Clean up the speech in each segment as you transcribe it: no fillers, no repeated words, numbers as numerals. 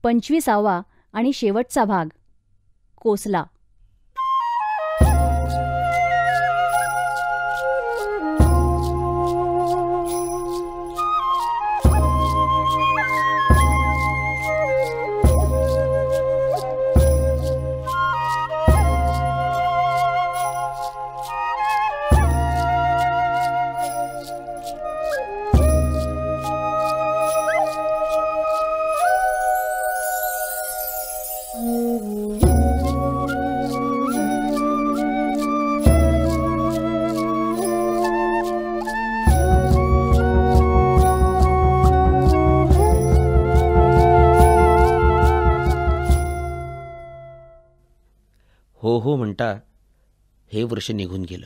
25वा आणि शेवटचा भाग. कोसला. हो हो म्हणता हे वर्ष निघून गेलं.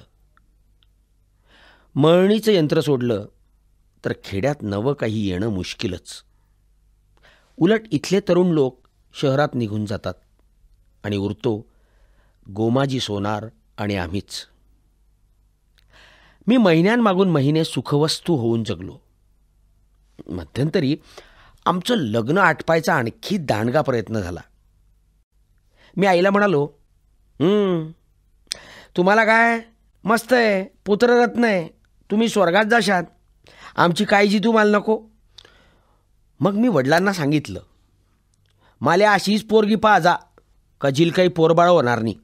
मळणीचं यंत्र सोडलं तर खेड्यात नवं काही येणं मुश्किलच. उलट इथले तरुण लोक शहरात निघून जातात आणि उरतो गोमाजी सोनार आणि आम्हीच. मी महिन्यांमागून महिने सुखवस्तू होऊन जगलो. मध्यंतरी आमचं लग्न आटपायचा आणखी दांडगा प्रयत्न झाला. मी आईला म्हणालो, तुम्हाला काय मस्त आहे, पुत्ररत्न आहे, तुम्ही स्वर्गात जाशात, आमची काळजी तुम्हाला नको. मग मी वडिलांना सांगितलं, मला अशीच पोरगी पाहा कजील काही पोरबाळ होणार नाही.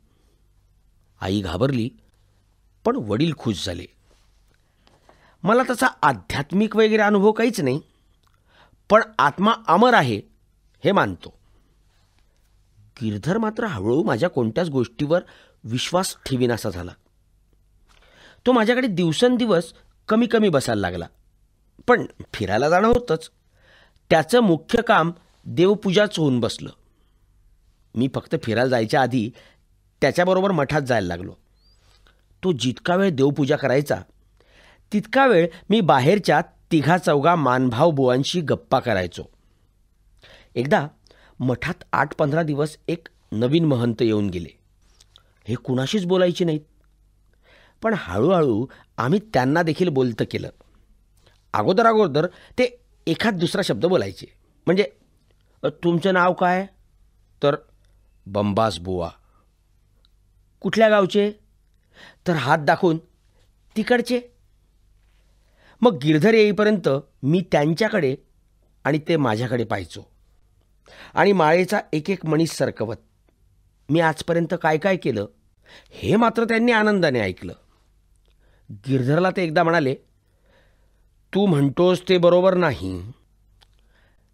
आई घाबरली, पण वडील खुश झाले. मला तसा आध्यात्मिक वगैरे अनुभव काहीच नाही, पण आत्मा अमर आहे हे मानतो. गिरधर मात्र हळूहळू माझ्या कोणत्याच गोष्टीवर विश्वास ठेवीनासा झाला. तो माझ्याकडे दिवसेंदिवस कमी कमी बसायला लागला. पण फिरायला जाणं होतंच. त्याचं मुख्य काम देवपूजाच होऊन बसलं. मी फक्त फिरायला जायच्या आधी त्याच्याबरोबर मठात जायला लागलो. तो जितका वेळ देवपूजा करायचा तितका वेळ मी बाहेरच्या तिघा चौघा मानभाव बुवांशी गप्पा करायचो. एकदा मठात 8-15 दिवस एक नवीन महंत येऊन गेले. हे कुणाशीच बोलायचे नाहीत, पण हळूहळू आम्ही त्यांना देखील बोलतं केलं. अगोदर ते एखाद दुसरा शब्द बोलायचे. म्हणजे तुमचं नाव काय? तर बंबास बुवा. कुठल्या गावचे? तर हात दाखवून तिकडचे. मग गिरधर येईपर्यंत मी त्यांच्याकडे आणि ते माझ्याकडे पाहायचो आणि माळेचा एक एक मणी सरकवत मी आजपर्यंत काय काय केलं हे मात्र त्यांनी आनंदाने ऐकलं. गिरधरला ते एकदा म्हणाले, तू म्हणतोस ते बरोबर नाही.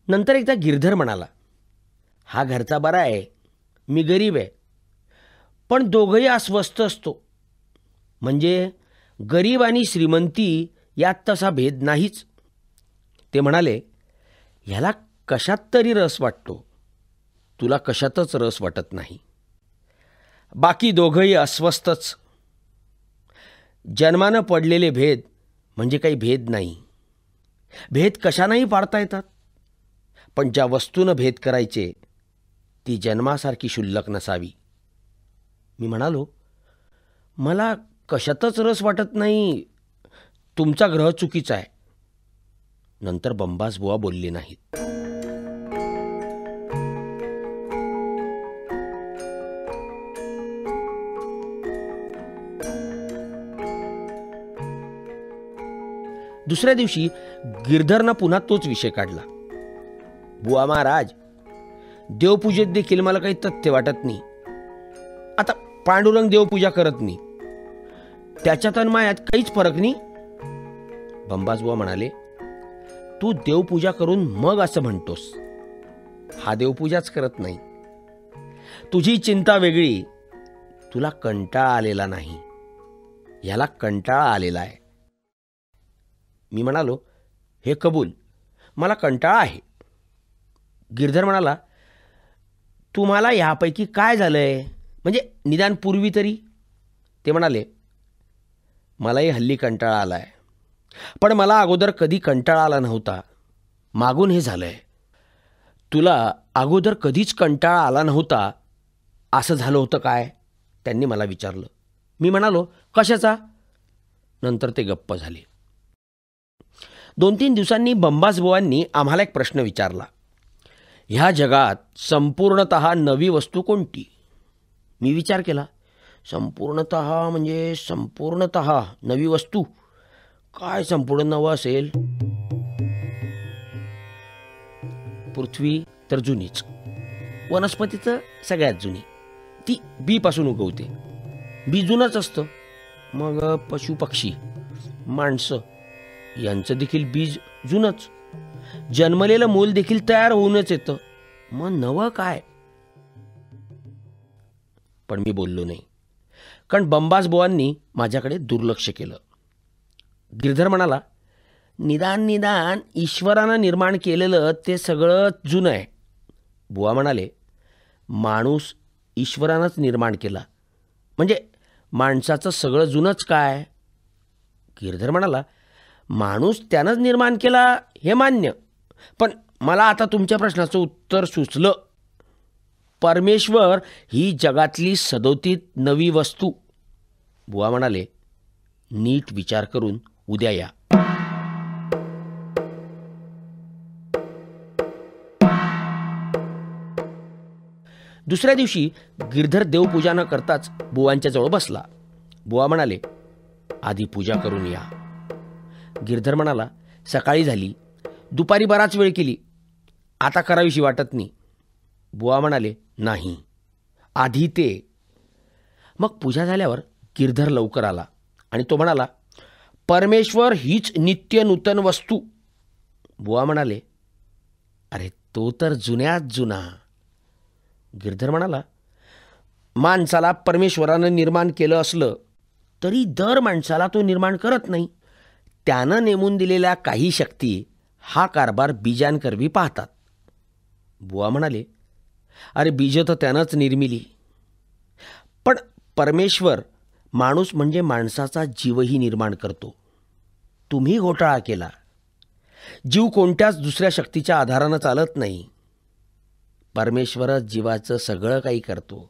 नंतर एकदा गिरधर म्हणाला, हा घरचा बरा आहे, मी गरीब आहे, पण दोघंही अस्वस्थ असतो. म्हणजे गरीब आणि श्रीमंती यात तसा भेद नाहीच. ते म्हणाले, ह्याला कशात तरी रस वाटतो, तुला कशातच रस वाटत नाही. बाकी दोघंही अस्वस्थच. जन्मानं पडलेले भेद म्हणजे काही भेद नाही. भेद कशानेही पाडता येतात, पण ज्या वस्तूनं भेद करायचे ती जन्मासारखी क्षुल्लक नसावी. मी म्हणालो, मला कशातच रस वाटत नाही, तुमचा ग्रह चुकीचा आहे. नंतर बंबास बुवा बोलले नाहीत. दुसऱ्या दिवशी गिरधरनं पुन्हा तोच विषय काढला. बुवा महाराज, देवपूजेत देखील मला काही तथ्य वाटत नाही. आता पांडुरंग देवपूजा करत नाही, त्याच्यात आणि मायात काहीच फरक नाही. बंबास बुवा म्हणाले, तू देवपूजा करून मग असं म्हणतोस. हा देवपूजाच करत नाही. तुझी चिंता वेगळी, तुला कंटाळा आलेला नाही, याला कंटाळा आलेला आहे. मी म्हणालो, हे कबूल, मला कंटाळा आहे. गिरधर म्हणाला, तुम्हाला ह्यापैकी काय झालंय, म्हणजे निदान पूर्वी तरी? ते म्हणाले, मलाही हल्ली कंटाळा आला आहे, पण मला अगोदर कधी कंटाळा आला नव्हता. मागून हे झालं आहे. तुला अगोदर कधीच कंटाळा आला नव्हता असं झालं होतं काय? त्यांनी मला विचारलं. मी म्हणालो, कशाचा? नंतर ते गप्प झाले. 2-3 दिवसांनी बंबास बुवांनी आम्हाला एक प्रश्न विचारला. ह्या जगात संपूर्णत नवी वस्तू कोणती? मी विचार केला. संपूर्णत म्हणजे संपूर्णत नवी वस्तू काय संपूर्ण नवं असेल? पृथ्वी तर जुनीच, वनस्पती तर सगळ्यात जुनी, ती बीपासून उगवते, बी जुनंच असतं. मग पशु पक्षी माणसं यांचं देखील बीज जुनंच, जन्मलेलं मूल देखील तयार होऊनच येतं. मग नवं काय? पण मी बोललो नाही, कारण बंबास बुवांनी माझ्याकडे दुर्लक्ष केलं. गिरधर म्हणाला, निदान ईश्वरानं निर्माण केलेलं ते सगळं जुनं आहे. बुवा म्हणाले, माणूस ईश्वरानंच निर्माण केला, म्हणजे माणसाचं सगळं जुनंच काय? गिरधर म्हणाला, माणूस त्यानंच निर्माण केला हे मान्य, पण मला आता तुमच्या प्रश्नाचं उत्तर सुचलं. परमेश्वर ही जगातली सदोतीत नवी वस्तू. बुवा म्हणाले, नीट विचार करून उद्या या. दुसऱ्या दिवशी गिरधर देवपूजा न करताच बुवांच्या जवळ बसला. बुवा म्हणाले, आधी पूजा करून या. गिरधर म्हणाला, सकाळी झाली, दुपारी बराच वेळ केली, आता करावीशी वाटत नाही. बुवा म्हणाले, नाही, आधी ते. मग पूजा झाल्यावर गिरधर लवकर आला आणि तो म्हणाला, परमेश्वर हीच नित्य नूतन वस्तू. बुवा म्हणाले, अरे तो तर जुन्यात जुना. गिरधर म्हणाला, माणसाला परमेश्वरानं निर्माण केलं असलं तरी दर माणसाला तो निर्माण करत नाही. त्यानं नेमून दिलेल्या काही शक्ती हा कारभार बीजांकरवी पाहतात. बुवा म्हणाले, अरे बीज तर त्यानंच निर्मिली. पण परमेश्वर माणूस म्हणजे माणसाचा जीवही निर्माण करतो. तुम्ही घोटाळा केला. जीव कोणत्याच दुसऱ्या शक्तीच्या आधारानं चालत नाही. परमेश्वरच जीवाचं सगळं काही करतो.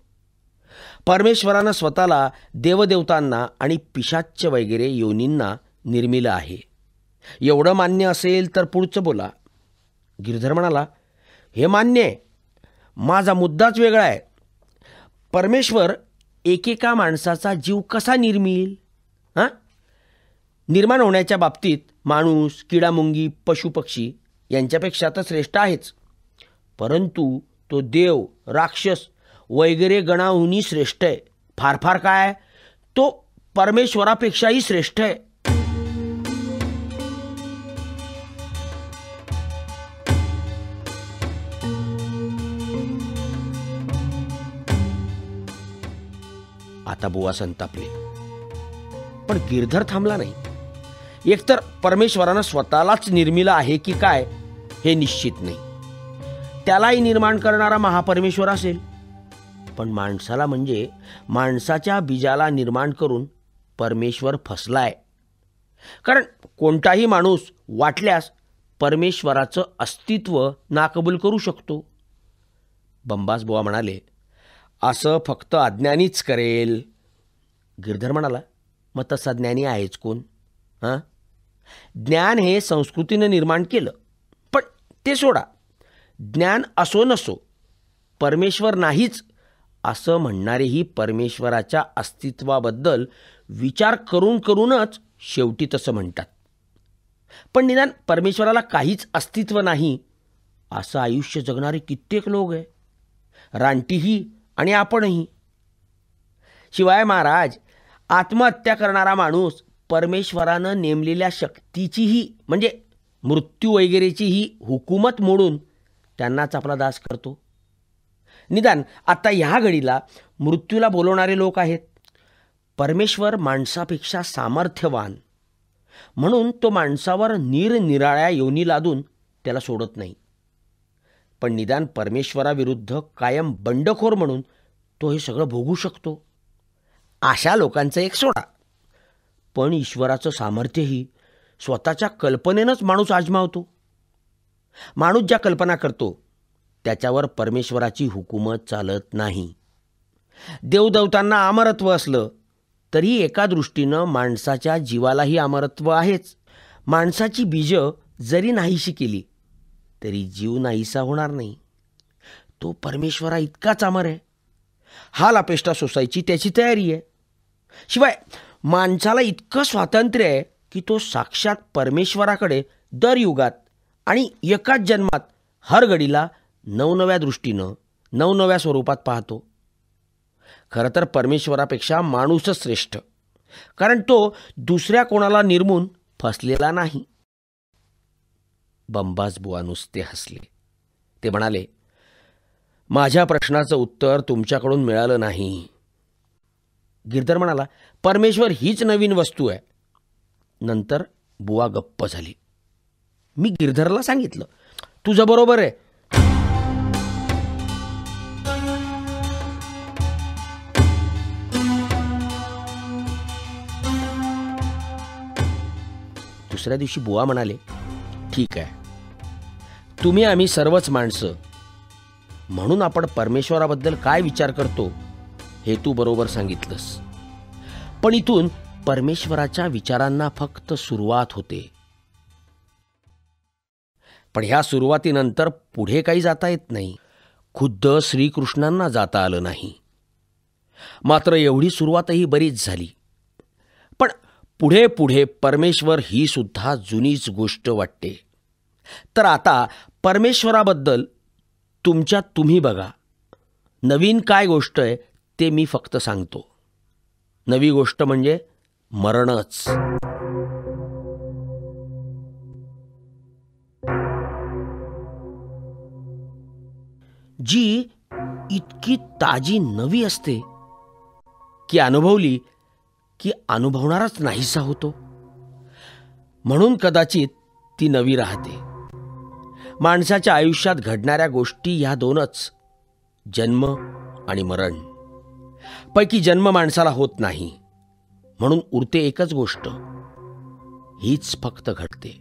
परमेश्वरानं स्वतःला देवदेवतांना आणि पिशाच्य वगैरे योनींना निर्मिलं आहे. एवढं मान्य असेल तर पुढचं बोला. गिरधर म्हणाला, हे मान्य आहे, माझा मुद्दाच वेगळा आहे. परमेश्वर एकेका माणसाचा जीव कसा निर्मिल? निर्माण होण्याच्या बाबतीत माणूस, किडामुंगी, पशुपक्षी यांच्यापेक्षा तर श्रेष्ठ आहेच, परंतु तो देव, राक्षस वगैरे गणाहूनही श्रेष्ठ आहे. फार फार काय, तो परमेश्वरापेक्षाही श्रेष्ठ आहे. आता बुवा संतापले, पण गिरधर थांबला नाही. एकतर परमेश्वरानं स्वतःलाच निर्मिलं आहे की काय हे निश्चित नाही. त्यालाही निर्माण करणारा महापरमेश्वर असेल, पण माणसाला म्हणजे माणसाच्या बीजाला निर्माण करून परमेश्वर फसलाय. कारण कोणताही माणूस वाटल्यास परमेश्वराचं अस्तित्व नाकबूल करू शकतो. बंबास बुवा म्हणाले, असं फक्त अज्ञानीच करेल. गिरधर म्हणाला, मग तसा ज्ञानी आहेच कोण? ज्ञान हे संस्कृतीनं निर्माण केलं, पण ते सोडा. ज्ञान असो नसो, परमेश्वर नाहीच असं म्हणणारेही परमेश्वराच्या अस्तित्वाबद्दल विचार करून करूनच शेवटी तसं म्हणतात. पण निदान परमेश्वराला काहीच अस्तित्व नाही असं आयुष्य जगणारे कित्येक लोक आहे, रानटीही आणि आपणही. शिवाय महाराज, आत्महत्या करणारा माणूस परमेश्वरानं नेमलेल्या शक्तीचीही म्हणजे मृत्यू वगैरेचीही हुकूमत मोडून त्यांनाच आपला दास करतो. निदान आता ह्या घडीला मृत्यूला बोलवणारे लोक आहेत. परमेश्वर माणसापेक्षा सामर्थ्यवान, म्हणून तो माणसावर निरनिराळ्या योनी लादून त्याला सोडत नाही. पण निदान परमेश्वराविरुद्ध कायम बंडखोर म्हणून तो हे सगळं भोगू शकतो. अशा लोकांचं एक सोडा, पण ईश्वराचं सामर्थ्यही स्वतःच्या कल्पनेनंच माणूस आजमावतो. माणूस ज्या कल्पना करतो त्याच्यावर परमेश्वराची हुकूमत चालत नाही. देवदेवतांना अमरत्व असलं तरी एका दृष्टीनं माणसाच्या जीवालाही अमरत्व आहेच. माणसाची बीजं जरी नाहीशी केली तरी जीव नाहीसा होणार नाही. तो परमेश्वरा इतकाच अमर आहे. हाल अपेष्टा सोसायची त्याची तयारी आहे. शिवाय माणसाला इतकं स्वातंत्र्य आहे की तो साक्षात परमेश्वराकडे दर युगात आणि एकाच जन्मात हर घडीला नवनव्या दृष्टीनं नवनव्या स्वरूपात पाहतो. खरं तर परमेश्वरापेक्षा माणूसच श्रेष्ठ, कारण तो दुसऱ्या कोणाला निर्मून फसलेला नाही. बंबास बुवा नुसते हसले. ते म्हणाले, माझ्या प्रश्नाचं उत्तर तुमच्याकडून मिळालं नाही. गिरधर म्हणाला, परमेश्वर हीच नवीन वस्तू आहे. नंतर बुवा गप्प झाली. मी गिरधरला सांगितलं, तुझं बरोबर आहे. दुसऱ्या दिवशी बुवा म्हणाले, ठीक आहे, तुम्ही आम्ही सर्वच माणसं म्हणून आपण परमेश्वराबद्दल काय विचार करतो हे तू बरोबर सांगितलंस. पण इथून परमेश्वराच्या विचारांना फक्त सुरुवात होते. पण ह्या सुरुवातीनंतर पुढे काही जाता येत नाही. खुद्द श्रीकृष्णांना जाता आलं नाही. मात्र एवढी सुरुवातही बरीच झाली. पण पुढे पुढे परमेश्वर ही सुद्धा जुनीच गोष्ट वाटते. तर आता परमेश्वराबद्दल तुमच्यात तुम्ही बघा. नवीन काय गोष्ट आहे ते मी फक्त सांगतो. नवी गोष्ट म्हणजे मरणच. जी इतकी ताजी नवी असते की अनुभवली की अनुभवणारच नाहीसा होतो. म्हणून कदाचित ती नवी राहते. माणसाच्या आयुष्यात घडणाऱ्या गोष्टी ह्या दोनच, जन्म आणि मरण. पैकी जन्म माणसाला होत नाही, म्हणून उरते एकच गोष्ट, हीच फक्त घडते.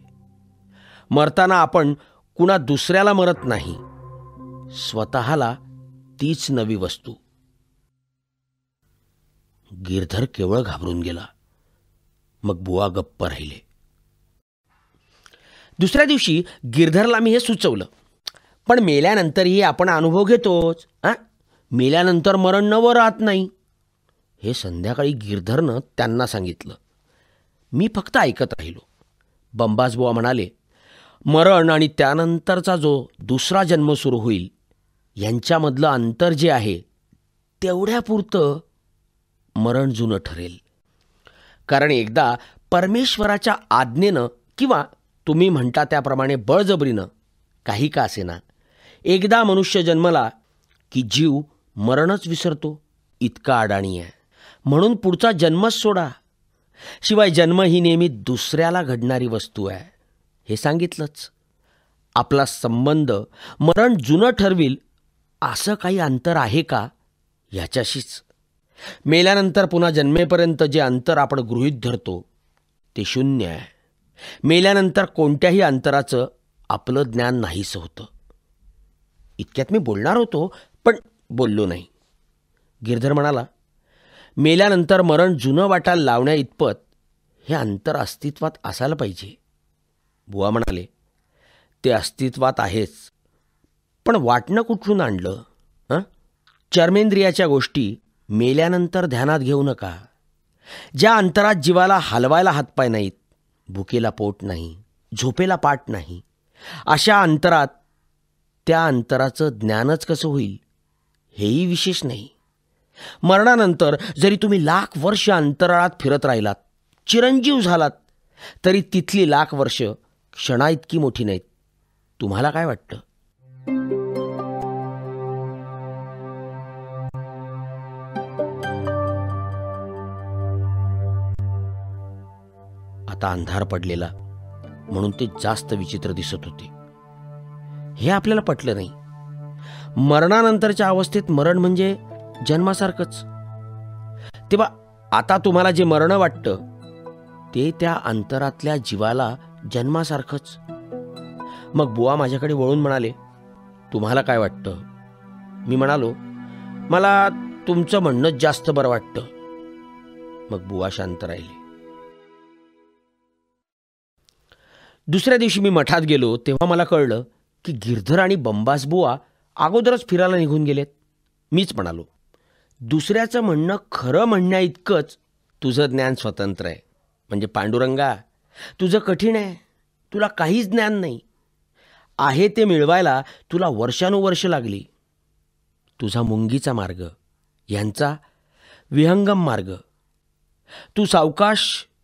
मरताना आपण कुणा दुसऱ्याला मरत नाही, स्वतःला तीच नवी वस्तू. गिरधर केवळ घाबरून गेला. मग बुवा गप्प राहिले. दुसऱ्या दिवशी गिरधरला मी हे सुचवलं, पण मेल्यानंतरही आपण अनुभव घेतोच. मेल्यानंतर मरण नवं राहत नाही. हे संध्याकाळी गिरधरनं त्यांना सांगितलं. मी फक्त ऐकत राहिलो. बंबास बुवा म्हणाले, मरण आणि त्यानंतरचा जो दुसरा जन्म सुरू होईल यांच्यामधलं अंतर जे आहे तेवढ्यापुरतं मरण जुनं ठरेल. कारण एकदा परमेश्वराच्या आज्ञेनं किंवा तुम्ही म्हणता त्याप्रमाणे बळजबरीनं, काही का असेना, एकदा मनुष्य जन्मला की जीव मरणच विसरतो. इतका अडाणी आहे. म्हणून पुढचा जन्मच सोडा. शिवाय जन्म ही नेहमी दुसऱ्याला घडणारी वस्तू आहे हे सांगितलंच. आपला संबंध मरण जुनं ठरविल असं काही अंतर आहे का याच्याशीच. मेल्यानंतर पुन्हा जन्मेपर्यंत जे अंतर आपण गृहीत धरतो ते शून्य आहे. मेल्यानंतर कोणत्याही अंतराचं आपलं ज्ञान नाहीसं होतं. इतक्यात मी बोलणार होतो पण बोललो नाही. गिरधर म्हणाला, मेल्यानंतर मरण जुनं वाटायला लावण्या इतपत हे अंतर अस्तित्वात असायला पाहिजे. बुवा म्हणाले, ते अस्तित्वात आहेच, पण वाटणं कुठून आणलं? चर्मेंद्रियाच्या गोष्टी मेल्यानंतर ध्यानात घेऊ नका. ज्या अंतरात जीवाला हलवायला हातपाय नाहीत, भुकेला पोट नाही, झोपेला पाठ नाही, अशा अंतरात त्या अंतराचं ज्ञानच कसं होईल हेही विशेष नाही. मरणानंतर जरी तुम्ही लाख वर्ष अंतराळात फिरत राहिलात, चिरंजीव झालात, तरी तिथली लाख वर्ष क्षणा इतकी मोठी नाहीत. तुम्हाला काय वाटतं? आता अंधार पडलेला म्हणून ते जास्त विचित्र दिसत होते. हे आपल्याला पटलं नाही. मरणानंतरच्या अवस्थेत मरण म्हणजे जन्मासारखंच. तेव्हा आता तुम्हाला जे मरण वाटतं ते त्या अंतरातल्या जीवाला जन्मासारखंच. मग बुवा माझ्याकडे वळून म्हणाले, तुम्हाला काय वाटतं? मी म्हणालो, मला तुमचं म्हणणंच जास्त बरं वाटतं. मग बुवा शांत राहिले. दुसऱ्या दिवशी मी मठात गेलो तेव्हा मला कळलं की गिरधर आणि बंबास बुवा अगोदरच फिरायला निघून गेलेत. मीच म्हणालो, दुसऱ्याचं म्हणणं खरं म्हणण्याइतकंच तुझं ज्ञान स्वतंत्र आहे. म्हणजे पांडुरंगा, तुझं कठीण आहे. तुला काहीच ज्ञान नाही. आहे ते मिळवायला तुला वर्षानुवर्ष लागली. तुझा मुंगीचा मार्ग, यांचा विहंगम मार्ग. तू सावकाश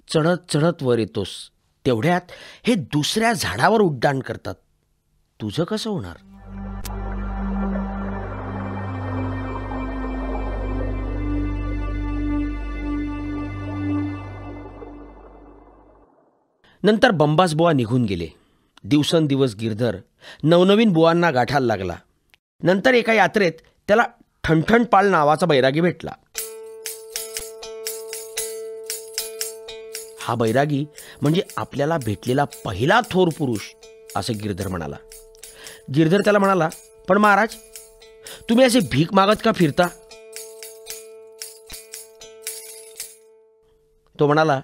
चढत चढत वर येतोस, तेवढ्यात हे दुसऱ्या झाडावर उड्डाण करतात. तुझं कसं होणार? नंतर बंबास बुवा निघून गेले. दिवसेंदिवस गिरधर नवनवीन बुवांना गाठायला लागला. नंतर एका यात्रेत त्याला ठणठणपाळ नावाचा बैरागी भेटला. हा बैरागी म्हणजे आपल्याला भेटलेला पहिला थोर पुरुष, असं गिरधर म्हणाला. गिरधर त्याला म्हणाला, पण महाराज, तुम्ही असे भीक मागत का फिरता? तो म्हणाला,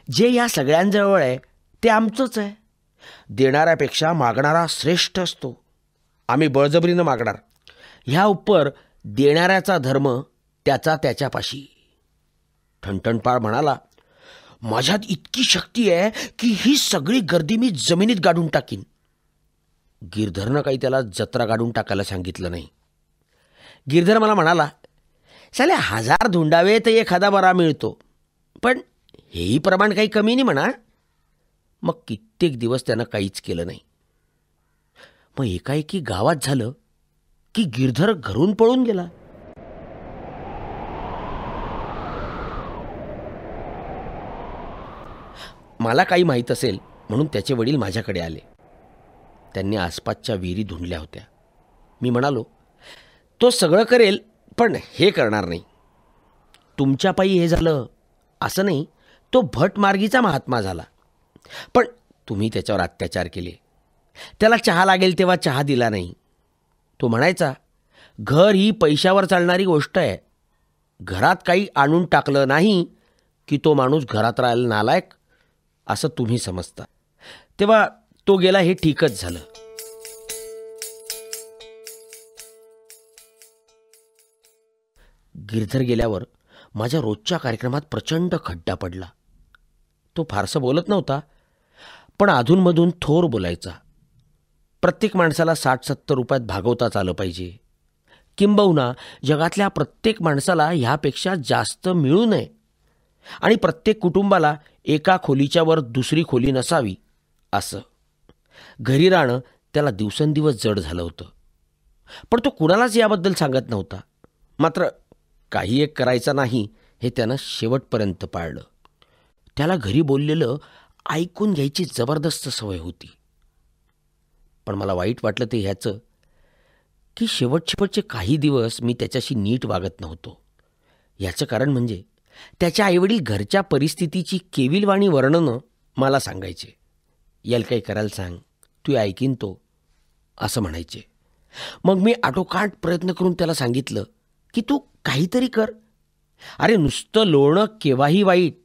जे या सगळ्यांजवळ आहे ते आमचंच आहे. देणाऱ्यापेक्षा मागणारा श्रेष्ठ असतो. आम्ही बळजबरीनं मागणार. ह्या उपर देणाऱ्याचा धर्म त्याचा त्याच्यापाशी. ठणठणपाळ म्हणाला, माझ्यात इतकी शक्ती आहे की ही सगळी गर्दी मी जमिनीत गाडून टाकीन. गिरधरनं काही त्याला जत्रा गाडून टाकायला सांगितलं नाही. गिरधर मला म्हणाला, साले 1000 धुंडावे तर एखादा बरा मिळतो, पण हेही प्रमाण काही कमी नाही म्हणा. मग कित्येक दिवस त्यानं काहीच केलं नाही. मग एकाएकी गावात झालं की गिरधर घरून पळून गेला. मला काही माहीत असेल म्हणून त्याचे वडील माझ्याकडे आले. त्यांनी आसपासच्या विहिरी धुंडल्या होत्या. मी म्हणालो, तो सगळं करेल पण हे करणार नाही. तुमच्या पायी हे झालं असं नाही, तो भटमार्गीचा महात्मा झाला. पण तुम्ही त्याच्यावर अत्याचार केले. त्याला चहा लागेल तेव्हा चहा दिला नाही. तो म्हणायचा, घर ही पैशावर चालणारी गोष्ट आहे. घरात काही आणून टाकलं नाही की तो माणूस घरात राहायला नालायक असं तुम्ही समजता. तेव्हा तो गेला हे ठीकच झालं. गिरधर गेल्यावर माझ्या रोजच्या कार्यक्रमात प्रचंड खड्डा पडला. तो फारसं बोलत नव्हता, पण अधूनमधून थोर बोलायचा. प्रत्येक माणसाला 60-70 रुपयात भागवताच आलं पाहिजे. किंबहुना जगातल्या प्रत्येक माणसाला ह्यापेक्षा जास्त मिळू नये. आणि प्रत्येक कुटुंबाला एका खोलीच्या वर दुसरी खोली नसावी असं. घरी राहणं त्याला दिवसेंदिवस जड झालं होतं. पण तो कुणालाच याबद्दल सांगत नव्हता. मात्र काही एक करायचं नाही हे त्यानं शेवटपर्यंत पाळलं. त्याला घरी बोललेलं ऐकून घ्यायची जबरदस्त सवय होती. पण मला वाईट वाटलं ते ह्याचं की शेवटचे काही दिवस मी त्याच्याशी नीट वागत नव्हतो. याचं कारण म्हणजे त्याच्या आईवडील घरच्या परिस्थितीची केविलवाणी वर्णनं मला सांगायचे. याला काही करायला सांग, तू ऐकीन तो, असं म्हणायचे. मग मी आटोकाट प्रयत्न करून त्याला सांगितलं की तू काहीतरी कर. अरे नुसतं लोळणं केव्हाही वाईट.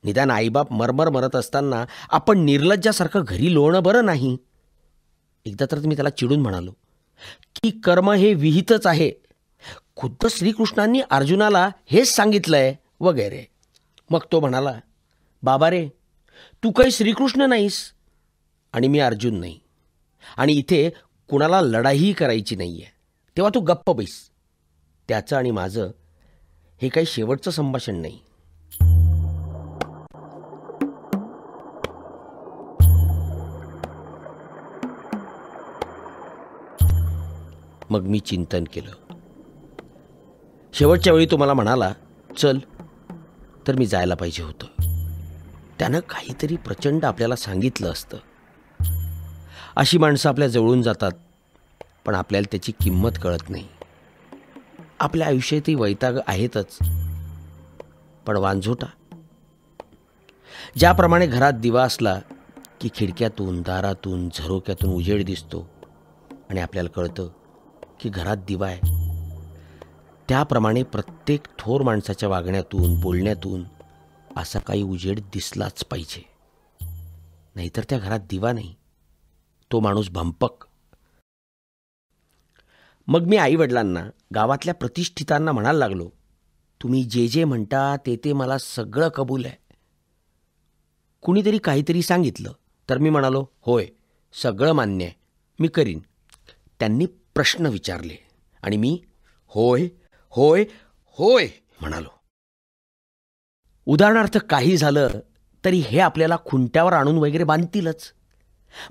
निदान आईबाप मरमर मरत असताना आपण निर्लज्जासारखं घरी लोळणं बरं नाही. एकदा तर मी त्याला चिडून म्हणालो की कर्म हे विहितच आहे. खुद्द श्रीकृष्णांनी अर्जुनाला हेच सांगितलंय वगैरे. मग तो म्हणाला, बाबा रे, तू काही श्रीकृष्ण नाहीस आणि मी अर्जुन नाही, आणि इथे कुणाला लढाईही करायची नाही आहे. तेव्हा तू गप्प बैस. त्याचं आणि माझं हे काही शेवटचं संभाषण नाही. मग मी चिंतन केलं. शेवटच्या वेळी तो मला म्हणाला, चल, तर मी जायला पाहिजे होतं. त्यानं काहीतरी प्रचंड आपल्याला सांगितलं असतं. अशी माणसं आपल्या जवळून जातात, पण आपल्याला त्याची किंमत कळत नाही. आपल्या आयुष्यातही वैताग आहेतच, पण वांझोटा. ज्याप्रमाणे घरात दिवा असला की खिडक्यातून, दारातून, झरोक्यातून उजेड दिसतो आणि आपल्याला कळतं की घरात दिवा आहे, त्याप्रमाणे प्रत्येक थोर माणसाच्या वागण्यातून, बोलण्यातून असा काही उजेड दिसलाच पाहिजे. नाहीतर त्या घरात दिवा नाही, तो माणूस भंपक. मग मी आईवडिलांना, गावातल्या प्रतिष्ठितांना म्हणायला लागलो, तुम्ही जे जे म्हणता ते ते मला सगळं कबूल आहे. कुणीतरी काहीतरी सांगितलं तर मी म्हणालो, होय, सगळं मान्य आहे, मी करीन. त्यांनी प्रश्न विचारले आणि मी होय होय होय म्हणालो. उदाहरणार्थ काही झालं तरी हे आपल्याला खुंट्यावर आणून वगैरे बांधतीलच.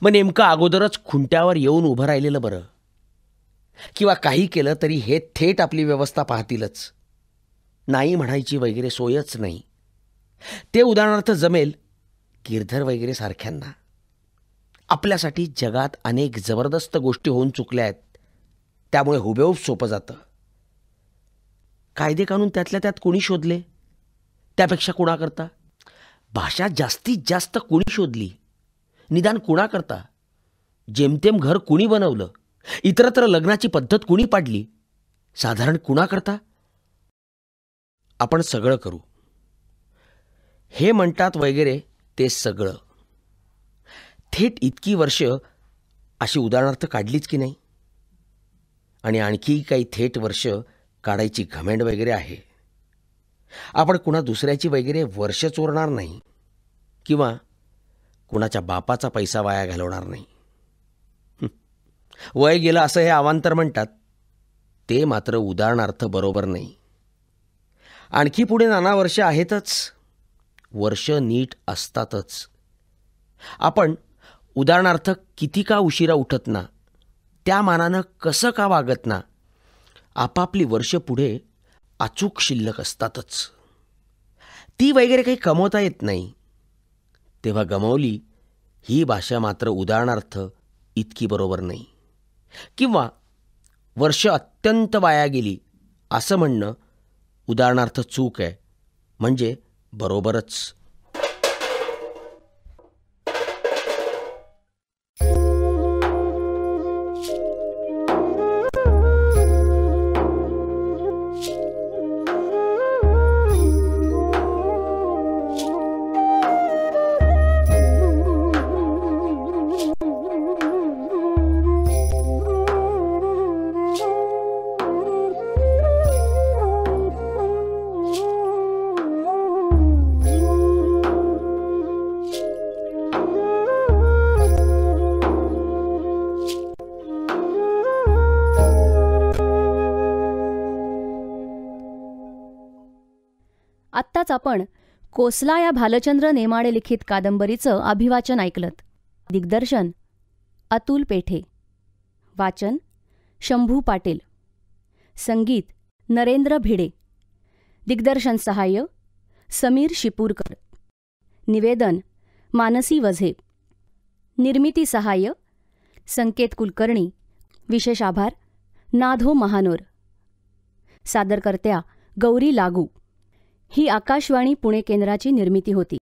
मग नेमकं अगोदरच खुंट्यावर येऊन उभं राहिलेलं बरं, किंवा काही केलं तरी हे थेट आपली व्यवस्था पाहतीलच. नाही म्हणायची वगैरे सोयच नाही. ते उदाहरणार्थ जमेल गिरधर वगैरे सारख्यांना. आपल्यासाठी जगात अनेक जबरदस्त गोष्टी होऊन चुकल्या आहेत, त्यामुळे हुबेहूब सोपं जातं. कायदे कानून त्यातल्या त्यात कोणी शोधले, त्यापेक्षा कुणाकरता? भाषा जास्तीत जास्त कुणी शोधली, निदान कुणाकरता? जेमतेम घर कुणी बनवलं, इतरत्र लग्नाची पद्धत कुणी पाडली, साधारण कुणाकरता? आपण सगळं करू हे म्हणतात वगैरे, ते सगळं. थेट इतकी वर्ष अशी उदाहरणार्थ काढलीच की नाही, आणि आणखी काही थेट वर्ष काढायची घमेंड वगैरे आहे. आपण कुणा दुसऱ्याची वगैरे वर्ष चोरणार नाही, किंवा कुणाच्या बापाचा पैसा वाया घालवणार नाही. वय गेलं असं हे अवांतर म्हणतात, ते मात्र उदाहरणार्थ बरोबर नाही. आणखी पुढे नाना वर्ष आहेतच, वर्ष नीट असतातच. आपण उदाहरणार्थ किती का उशिरा उठत ना, त्या मानानं कसं का वागत ना, आपापली वर्ष पुढे अचूक शिल्लक असतातच. ती वगैरे काही कमवता येत नाही, तेव्हा गमावली ही भाषा मात्र उदाहरणार्थ इतकी बरोबर नाही. किंवा वर्ष अत्यंत वाया गेली असं म्हणणं उदाहरणार्थ चूक आहे, म्हणजे बरोबरच. आत्ताच आपण कोसला या भालचंद्र नेमाडे लिखित कादंबरीचं अभिवाचन ऐकलंत. दिग्दर्शन अतुल पेठे, वाचन शंभू पाटील, संगीत नरेंद्र भिडे, दिग्दर्शन सहाय्य समीर शिपूरकर, निवेदन मानसी वझे, निर्मिती सहाय्य संकेत कुलकर्णी, विशेष आभार नाधो महानोर, सादरकर्त्या गौरी लागू. ही आकाशवाणी पुणे केंद्राची निर्मिती होती.